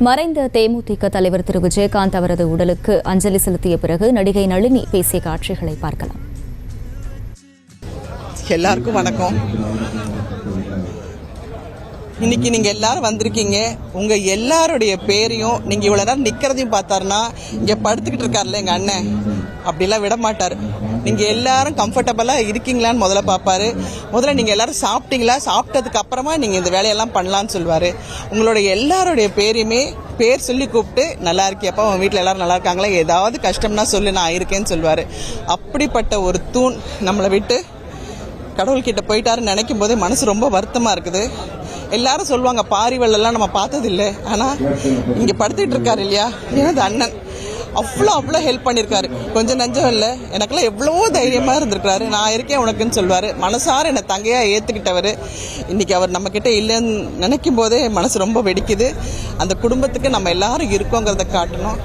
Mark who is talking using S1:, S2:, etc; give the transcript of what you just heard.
S1: மறைந்த தேமுதிக தலைவர் திரு விஜயகாந்த் அவரது உடலுக்கு அஞ்சலி செலுத்திய பிறகு நடிகை நளினி பேசிய காட்சிகளை பார்க்கலாம்.
S2: எல்லாருக்கும் வணக்கம். இன்னைக்கு நீங்க எல்லாரும் வந்திருக்கீங்க. உங்க எல்லாருடைய பேரையும் நீங்க இவ்வளவு நேரம் நிக்கிறதையும் பார்த்தாருன்னா, இங்க படுத்துக்கிட்டு இருக்காருல்ல எங்க அண்ணன், அப்படிலாம் விட மாட்டாரு. நீங்க எல்லாரும் கம்ஃபர்டபுளா இருக்கீங்களான்னு முதல்ல பார்ப்பாரு. முதல்ல நீங்க எல்லாரும் சாப்பிட்டீங்களா, சாப்பிட்டதுக்கு அப்புறமா நீங்க இந்த வேலையெல்லாம் பண்ணலான்னு சொல்லுவாரு. உங்களுடைய எல்லாருடைய பேரையுமே பேர் சொல்லி கூப்பிட்டு, நல்லா இருக்கியப்பா, உங்க வீட்டில் எல்லாரும் நல்லா இருக்காங்களா, ஏதாவது கஷ்டம்னா சொல்லு, நான் இருக்கேன்னு சொல்லுவாரு. அப்படிப்பட்ட ஒரு தூண் நம்மளை விட்டு கடவுள்கிட்ட போயிட்டாருன்னு நினைக்கும் போதே மனசு ரொம்ப வருத்தமா இருக்குது. எல்லாரும் சொல்லுவாங்க பாரிவெல்லாம் நம்ம பார்த்தது இல்லை, ஆனால் இங்கே படுத்துட்டு இருக்காரு இல்லையா, எனது அண்ணன் அவ்வளோ ஹெல்ப் பண்ணியிருக்காரு. கொஞ்சம் நஞ்சம் இல்லை, எனக்கெல்லாம் எவ்வளவோ தைரியமா இருந்திருக்காரு. நான் இருக்கேன் உனக்குன்னு சொல்லுவார். மனசார என்னை தங்கையா ஏற்றுக்கிட்டவர். இன்னைக்கு அவர் நம்ம கிட்ட இல்லைன்னு நினைக்கும் போதே மனசு ரொம்ப வெடிக்குது. அந்த குடும்பத்துக்கு நம்ம எல்லாரும் இருக்கோங்கிறத காட்டணும்.